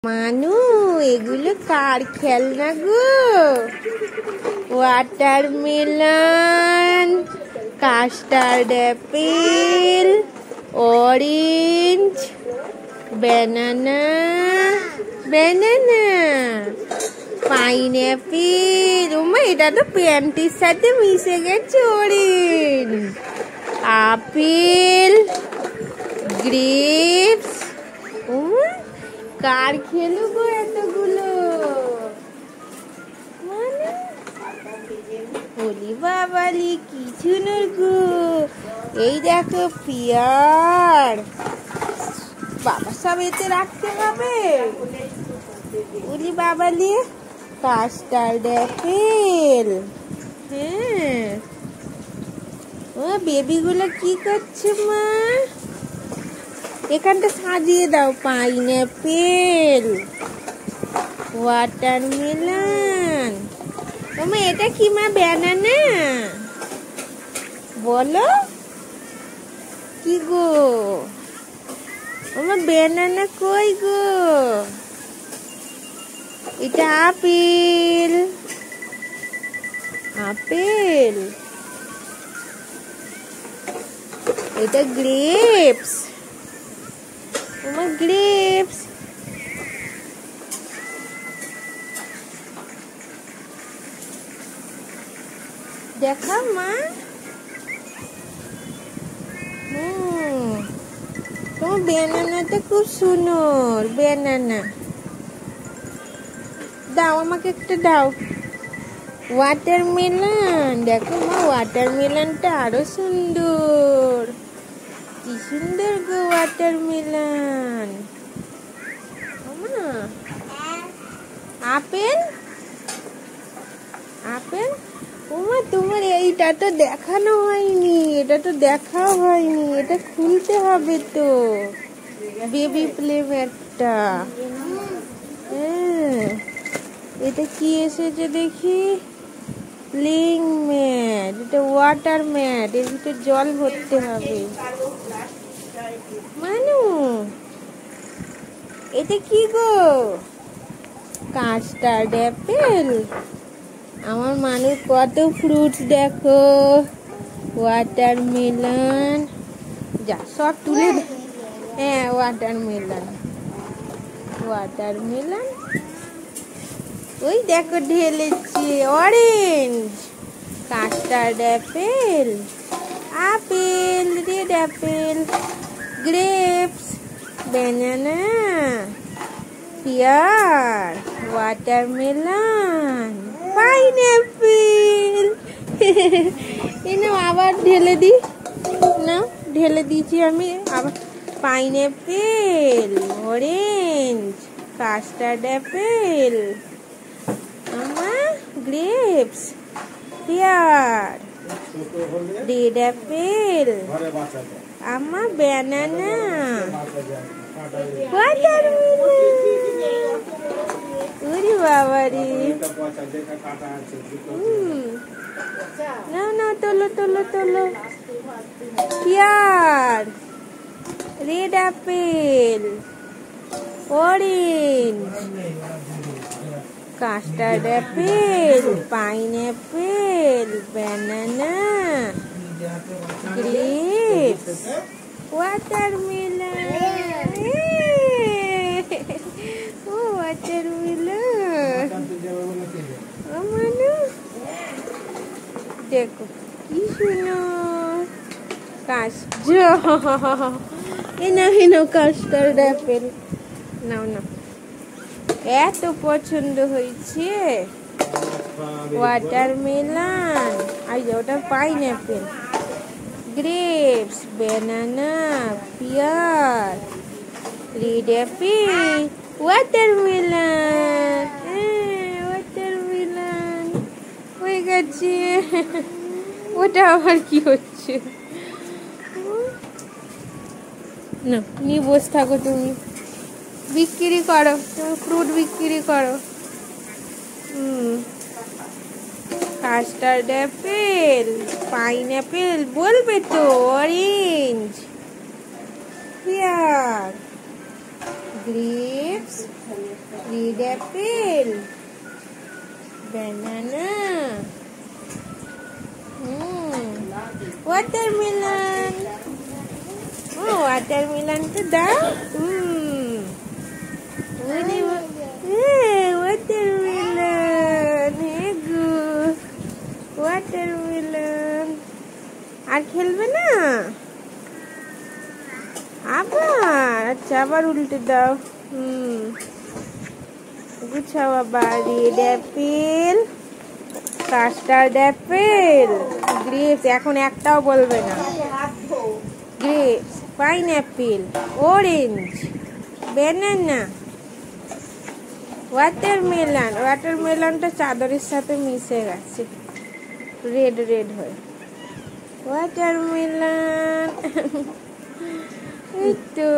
মানু এগুলো কার খেলনা গো? Watermelon, custard apple, orange, banana, pineapple. ওমা, এটা তো প্যান্টির সাথে মিশে গেছে। Orange, apple, grapes. ওমা, কার খেলো গো এতগুলো? বলি বাবালি কি সুন্দর গো। এই দেখো পিয়ার, বাবা সব এতে রাখতে হবে। বলি বাবালি কাস্টার্ড অ্যাপেল। হ্যাঁ, ও বেবিগুলো কি করছে মা? এখানটা সাজিয়ে দাও। Pineapple, watermelon. ওমা, এটা কি মা? ব্যানানা বলো কি গো? ওমা, ব্যানানা কই গো? এটা আপেল, আপেল। এটা গ্রেপস। ওমা, গ্রেপস। দেখা মা। তোমার ব্যানানাটা খুব সুন্দর। ব্যানানা দাও, আমাকে একটা দাও। ওয়াটারমেলন দেখো মা, ওয়াটারমেলনটা আরো সুন্দর। কি সুন্দর গো ওয়াটারমেলন। Apple, apple. ওমা, তোমার এইটা তো দেখানো হয়নি। এটা তো দেখাও হয়নি। এটা খুলতে হবে তো। বেবি প্লে ম্যাটটা। হ্যাঁ, এটা কি এসেছে দেখি? Playing mat. এটা ওয়াটার ম্যাট। এর ভিতরে জল ভরতে হবে। মানু, এটা কি গো? Custard Apple. আমার মানুষ কত ফ্রুটস দেখো। ওয়াটারমেলন। যা সব তুলে দে। হ্যাঁ, ওয়াটারমেলন, ওয়াটারমেলন। ওই দেখো ঢেলেছি। Orange, custard apple, apple, red apple, grapes, banana, pear, watermelon, pineapple. এনে আবার ঢেলে দি না, ঢেলে দিয়েছি আমি আবার। Pineapple, orange, custard apple, grapes, pear, red apple, আমার ব্যানানা, ওরে বাবারে। না না, তোলো তোলো তোলো। Pear, red apple, orange, custard apple, pineapple, banana, grapes, watermelon. ও ওয়াটারমেলন। ও মানু, দেখো কি সুন্দর। এনাও কাস্টার্ড অ্যাপেল। নাও না, এত পছন্দ হয়েছে। ওয়াটারমেলন, আর ওটা pineapple, grapes, banana, pear, red apple, watermelon. Watermelon হয়ে গেছে। ওটা আবার কি হচ্ছে? না, নিয়ে বসে থাকো তুমি। বিক্রি করো, তুমি ফ্রুট বিক্রি করো। কাস্টার্ড অ্যাপেল, পাইনঅ্যাপেল বলবে তো, orange, pear, grapes, grapes, red apple, banana, watermelon. Oh, watermelon to daw. Watermelon. Hey, good. Watermelon. আর খেলবে না আবার? আচ্ছা, আবার উল্টে দাও। গুছাও আবার। Red apple, custard apple, grapes. এখন একটাও বলবে না। Grapes, pineapple, orange, banana, watermelon. ওয়াটারমেলনটা চাদরের সাথে মিশে গেছে, রেড রেড হয়ে। ওয়াটারমেলন। এই তো